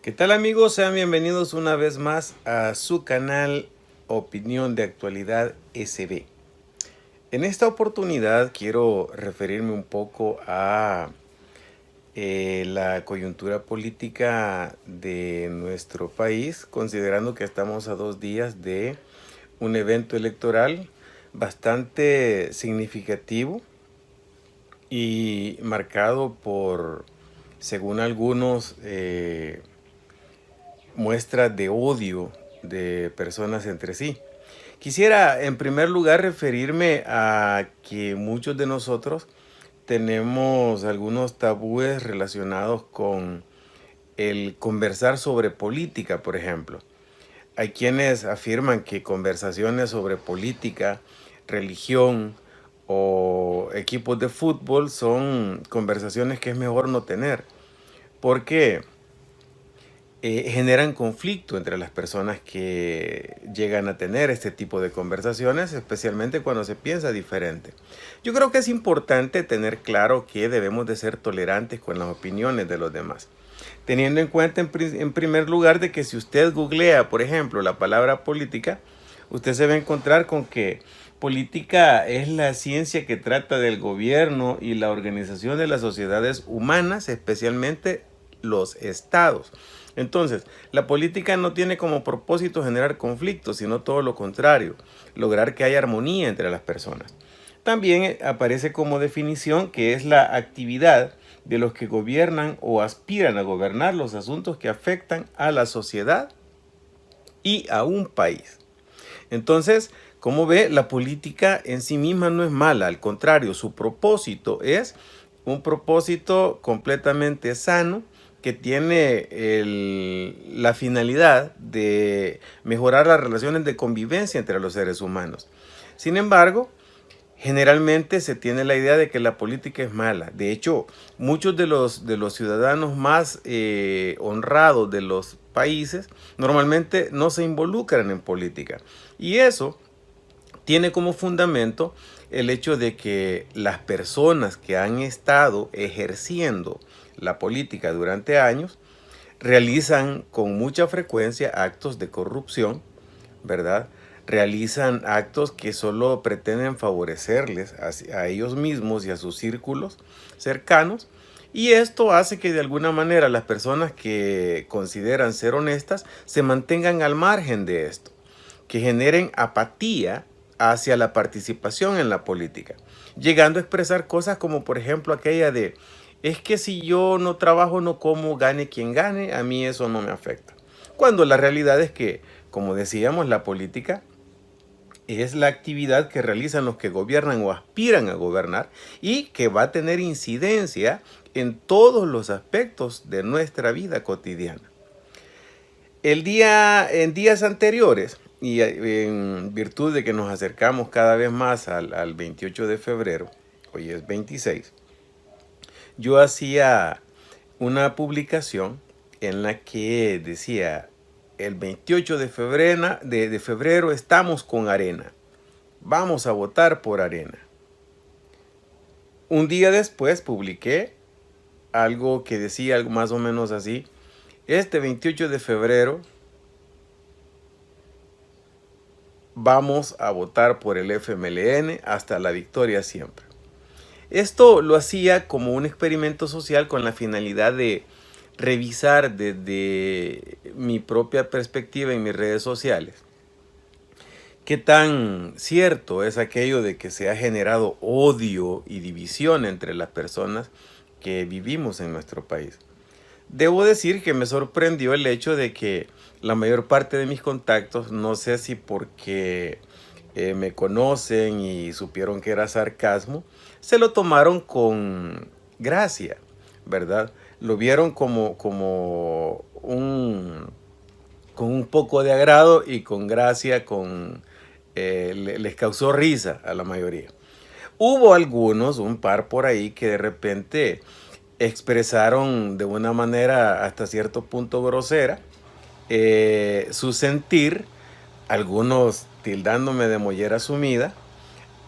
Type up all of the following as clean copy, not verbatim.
¿Qué tal amigos? Sean bienvenidos una vez más a su canal Opinión de Actualidad SB. En esta oportunidad quiero referirme un poco a la coyuntura política de nuestro país, considerando que estamos a 2 días de un evento electoral bastante significativo y marcado por, según algunos, muestras de odio de personas entre sí. Quisiera en primer lugar referirme a que muchos de nosotros tenemos algunos tabúes relacionados con el conversar sobre política, por ejemplo. Hay quienes afirman que conversaciones sobre política, religión o equipos de fútbol son conversaciones que es mejor no tener, porque generan conflicto entre las personas que llegan a tener este tipo de conversaciones, especialmente cuando se piensa diferente. Yo creo que es importante tener claro que debemos de ser tolerantes con las opiniones de los demás, teniendo en cuenta en primer lugar de que si usted googlea, por ejemplo, la palabra política, usted se va a encontrar con que política es la ciencia que trata del gobierno y la organización de las sociedades humanas, especialmente los estados. Entonces, la política no tiene como propósito generar conflictos, sino todo lo contrario, lograr que haya armonía entre las personas. También aparece como definición que es la actividad de los que gobiernan o aspiran a gobernar los asuntos que afectan a la sociedad y a un país. Entonces, como ve, la política en sí misma no es mala, al contrario, su propósito es un propósito completamente sano que tiene la finalidad de mejorar las relaciones de convivencia entre los seres humanos. Sin embargo, generalmente se tiene la idea de que la política es mala. De hecho, muchos de los ciudadanos más honrados de los países normalmente no se involucran en política. Y eso tiene como fundamento el hecho de que las personas que han estado ejerciendo la política durante años realizan con mucha frecuencia actos de corrupción, ¿verdad? Realizan actos que solo pretenden favorecerles a ellos mismos y a sus círculos cercanos. Y esto hace que de alguna manera las personas que consideran ser honestas se mantengan al margen de esto, que generen apatía hacia la participación en la política, llegando a expresar cosas como por ejemplo aquella de, es que si yo no trabajo, no como, gane quien gane, a mí eso no me afecta. Cuando la realidad es que, como decíamos, la política es la actividad que realizan los que gobiernan o aspiran a gobernar y que va a tener incidencia en todos los aspectos de nuestra vida cotidiana. En días anteriores, y en virtud de que nos acercamos cada vez más al 28 de febrero, hoy es 26, yo hacía una publicación en la que decía, el 28 de febrero estamos con Arena, vamos a votar por Arena. Un día después publiqué algo que decía algo más o menos así, este 28 de febrero vamos a votar por el FMLN hasta la victoria siempre. Esto lo hacía como un experimento social con la finalidad de revisar desde mi propia perspectiva en mis redes sociales qué tan cierto es aquello de que se ha generado odio y división entre las personas que vivimos en nuestro país. Debo decir que me sorprendió el hecho de que la mayor parte de mis contactos, no sé si porque me conocen y supieron que era sarcasmo, se lo tomaron con gracia, ¿verdad? Lo vieron con un poco de agrado y con gracia, les causó risa a la mayoría. Hubo algunos, un par por ahí, que de repente expresaron de una manera hasta cierto punto grosera su sentir, algunos tildándome de mollera sumida.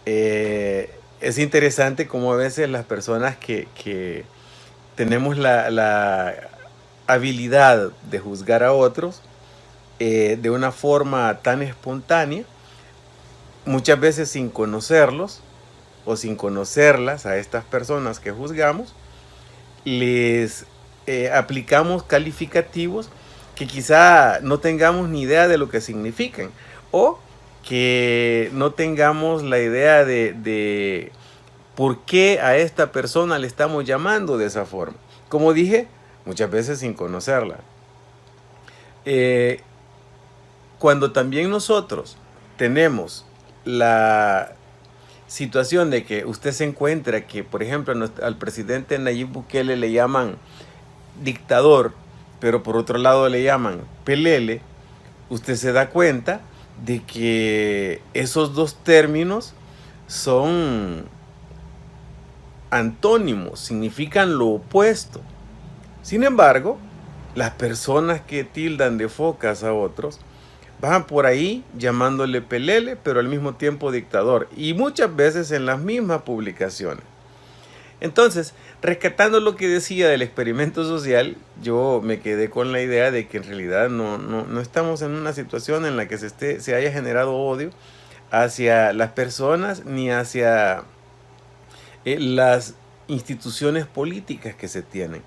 Es interesante cómo a veces las personas que tenemos la habilidad de juzgar a otros de una forma tan espontánea, muchas veces sin conocerlos o sin conocerlas a estas personas que juzgamos, les aplicamos calificativos que quizá no tengamos ni idea de lo que significan, o que no tengamos la idea de por qué a esta persona le estamos llamando de esa forma. Como dije, muchas veces sin conocerla. Cuando también nosotros tenemos la situación de que usted se encuentra que, por ejemplo, al presidente Nayib Bukele le llaman dictador, pero por otro lado le llaman pelele, usted se da cuenta de que esos dos términos son antónimos, significan lo opuesto. Sin embargo, las personas que tildan de focas a otros van por ahí llamándole pelele, pero al mismo tiempo dictador, y muchas veces en las mismas publicaciones. Entonces, rescatando lo que decía del experimento social, yo me quedé con la idea de que en realidad no estamos en una situación en la que se haya generado odio hacia las personas ni hacia las instituciones políticas que se tienen.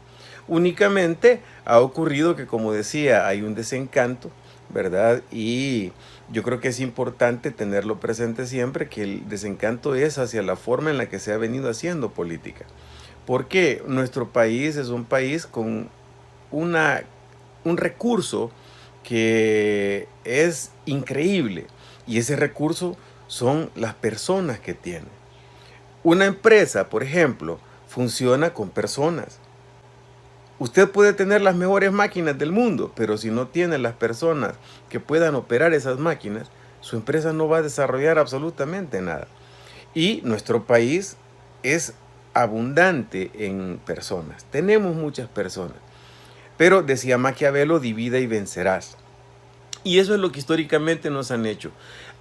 Únicamente ha ocurrido que, como decía, hay un desencanto, ¿verdad? Y yo creo que es importante tenerlo presente siempre, que el desencanto es hacia la forma en la que se ha venido haciendo política. Porque nuestro país es un país con un recurso que es increíble, y ese recurso son las personas que tiene. Una empresa, por ejemplo, funciona con personas. Usted puede tener las mejores máquinas del mundo, pero si no tiene las personas que puedan operar esas máquinas, su empresa no va a desarrollar absolutamente nada. Y nuestro país es abundante en personas. Tenemos muchas personas. Pero decía Maquiavelo, divida y vencerás. Y eso es lo que históricamente nos han hecho.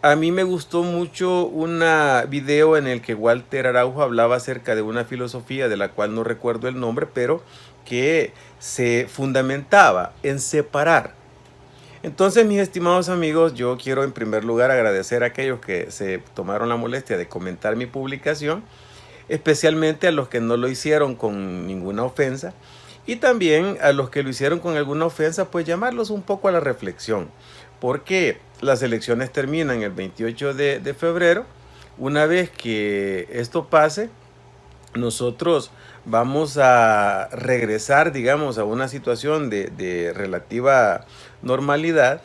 A mí me gustó mucho un video en el que Walter Araujo hablaba acerca de una filosofía de la cual no recuerdo el nombre, pero que se fundamentaba en separar. Entonces, mis estimados amigos, yo quiero en primer lugar agradecer a aquellos que se tomaron la molestia de comentar mi publicación, especialmente a los que no lo hicieron con ninguna ofensa, y también a los que lo hicieron con alguna ofensa, pues llamarlos un poco a la reflexión, porque las elecciones terminan el 28 de febrero. Una vez que esto pase, nosotros vamos a regresar, digamos, a una situación de relativa normalidad.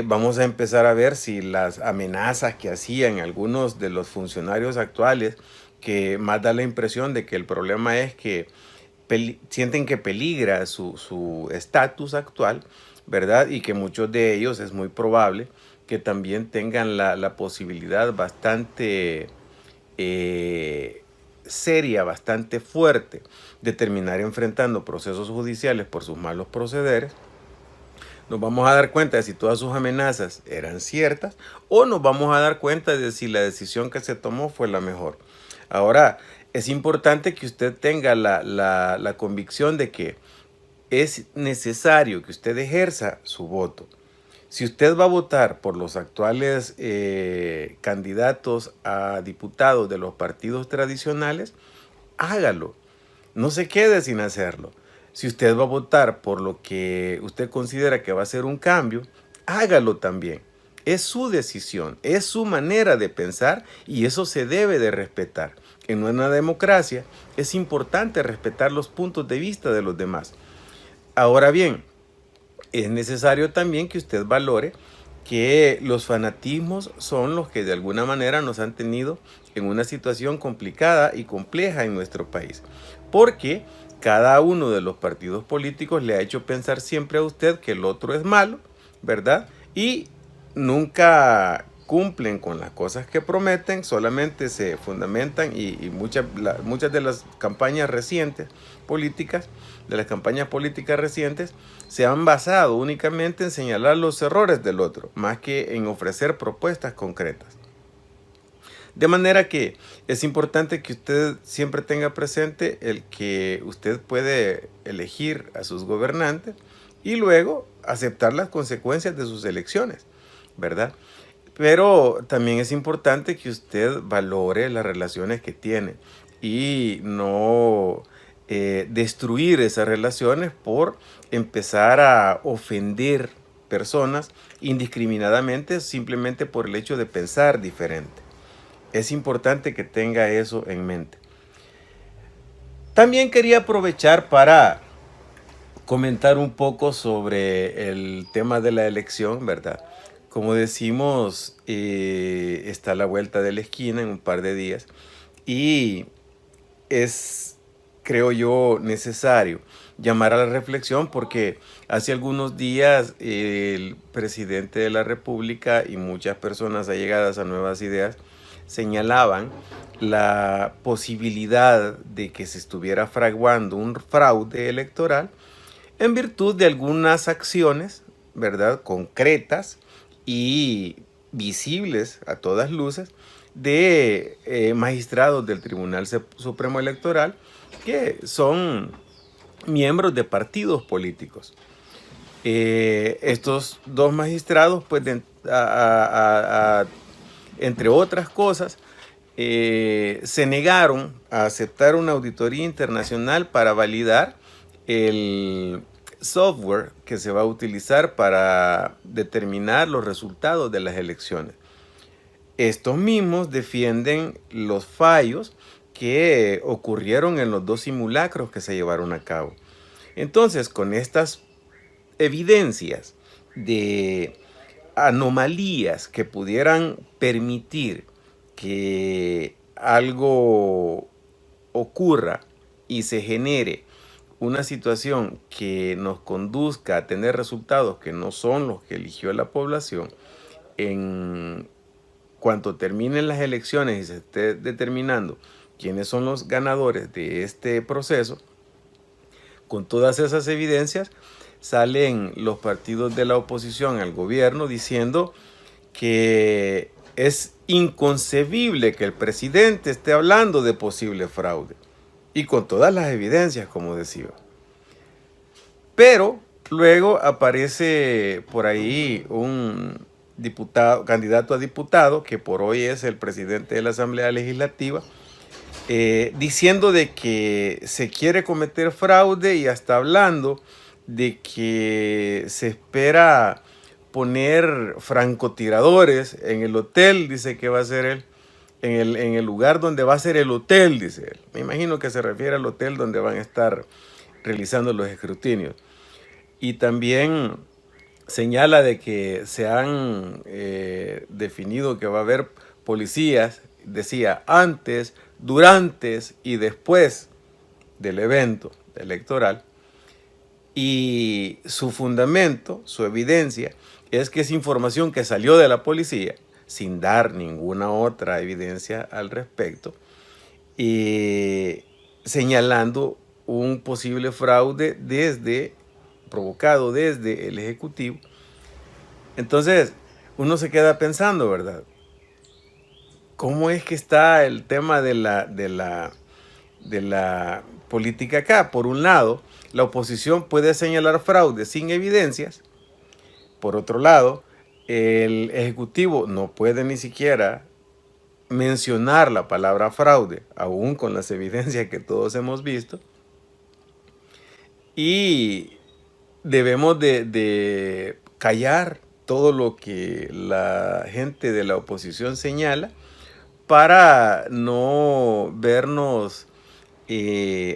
Vamos a empezar a ver si las amenazas que hacían algunos de los funcionarios actuales, que más da la impresión de que el problema es que sienten que peligra su estatus actual, ¿verdad? Y que muchos de ellos es muy probable que también tengan la posibilidad bastante seria, bastante fuerte, de terminar enfrentando procesos judiciales por sus malos procederes. Nos vamos a dar cuenta de si todas sus amenazas eran ciertas, o nos vamos a dar cuenta de si la decisión que se tomó fue la mejor. Ahora, es importante que usted tenga la convicción de que es necesario que usted ejerza su voto. Si usted va a votar por los actuales candidatos a diputados de los partidos tradicionales, hágalo. No se quede sin hacerlo. Si usted va a votar por lo que usted considera que va a ser un cambio, hágalo también. Es su decisión, es su manera de pensar, y eso se debe de respetar. En una democracia es importante respetar los puntos de vista de los demás. Ahora bien, es necesario también que usted valore que los fanatismos son los que de alguna manera nos han tenido en una situación complicada y compleja en nuestro país. Porque cada uno de los partidos políticos le ha hecho pensar siempre a usted que el otro es malo, ¿verdad? Y nunca cumplen con las cosas que prometen, solamente se fundamentan, y muchas de las campañas recientes políticas, se han basado únicamente en señalar los errores del otro, más que en ofrecer propuestas concretas. De manera que es importante que usted siempre tenga presente el que usted puede elegir a sus gobernantes y luego aceptar las consecuencias de sus elecciones, ¿verdad? Pero también es importante que usted valore las relaciones que tiene y no destruir esas relaciones por empezar a ofender personas indiscriminadamente simplemente por el hecho de pensar diferente. Es importante que tenga eso en mente. También quería aprovechar para comentar un poco sobre el tema de la elección, ¿verdad? Como decimos, está a la vuelta de la esquina en un par de días y es, creo yo, necesario llamar a la reflexión porque hace algunos días el presidente de la República y muchas personas allegadas a Nuevas Ideas señalaban la posibilidad de que se estuviera fraguando un fraude electoral en virtud de algunas acciones, ¿verdad?, concretas y visibles a todas luces de magistrados del Tribunal Supremo Electoral que son miembros de partidos políticos. Estos dos magistrados, pues, entre otras cosas, se negaron a aceptar una auditoría internacional para validar el software que se va a utilizar para determinar los resultados de las elecciones. Estos mismos defienden los fallos que ocurrieron en los dos simulacros que se llevaron a cabo. Entonces, con estas evidencias de anomalías que pudieran permitir que algo ocurra y se genere una situación que nos conduzca a tener resultados que no son los que eligió la población, en cuanto terminen las elecciones y se esté determinando quiénes son los ganadores de este proceso, con todas esas evidencias salen los partidos de la oposición al gobierno diciendo que es inconcebible que el presidente esté hablando de posible fraude. Y con todas las evidencias, como decía. Pero luego aparece por ahí un diputado, candidato a diputado, que por hoy es el presidente de la Asamblea Legislativa, diciendo de que se quiere cometer fraude y hasta hablando de que se espera poner francotiradores en el hotel, dice que va a ser él, en el lugar donde va a ser el hotel, dice él. Me imagino que se refiere al hotel donde van a estar realizando los escrutinios. Y también señala de que se han definido que va a haber policías, decía, antes, durante y después del evento electoral. Y su fundamento, su evidencia, es que es información que salió de la policía sin dar ninguna otra evidencia al respecto, señalando un posible fraude provocado desde el Ejecutivo. Entonces, uno se queda pensando, ¿verdad? ¿Cómo es que está el tema de la política acá? Por un lado, la oposición puede señalar fraude sin evidencias. Por otro lado, el Ejecutivo no puede ni siquiera mencionar la palabra fraude, aún con las evidencias que todos hemos visto. Y debemos de callar todo lo que la gente de la oposición señala para no vernos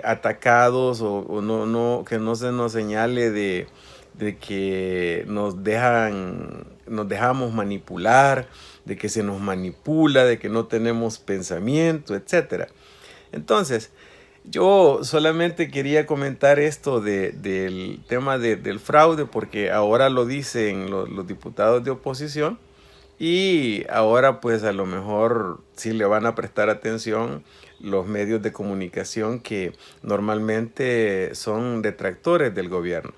atacados o que no se nos señale de que nos dejamos manipular, de que se nos manipula, de que no tenemos pensamiento, etc. Entonces, yo solamente quería comentar esto del tema del fraude porque ahora lo dicen los diputados de oposición y ahora pues a lo mejor sí le van a prestar atención los medios de comunicación que normalmente son detractores del gobierno.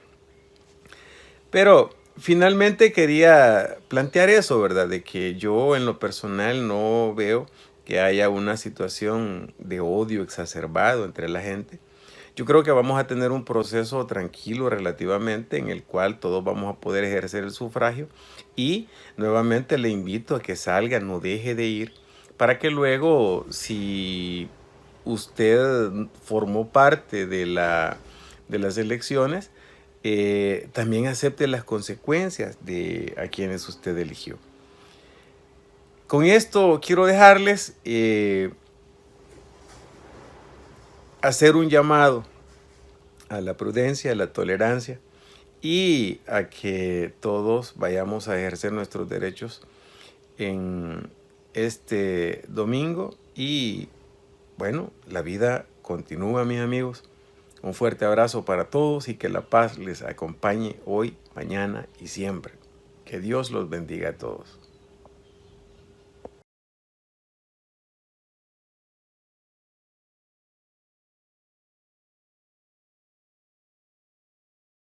Pero finalmente quería plantear eso, ¿verdad? De que yo en lo personal no veo que haya una situación de odio exacerbado entre la gente. Yo creo que vamos a tener un proceso tranquilo relativamente en el cual todos vamos a poder ejercer el sufragio y nuevamente le invito a que salga, no deje de ir, para que luego, si usted formó parte de las elecciones, también acepte las consecuencias de a quienes usted eligió. Con esto quiero dejarles hacer un llamado a la prudencia, a la tolerancia y a que todos vayamos a ejercer nuestros derechos en este domingo. Y bueno, la vida continúa, mis amigos. Un fuerte abrazo para todos y que la paz les acompañe hoy, mañana y siempre. Que Dios los bendiga a todos.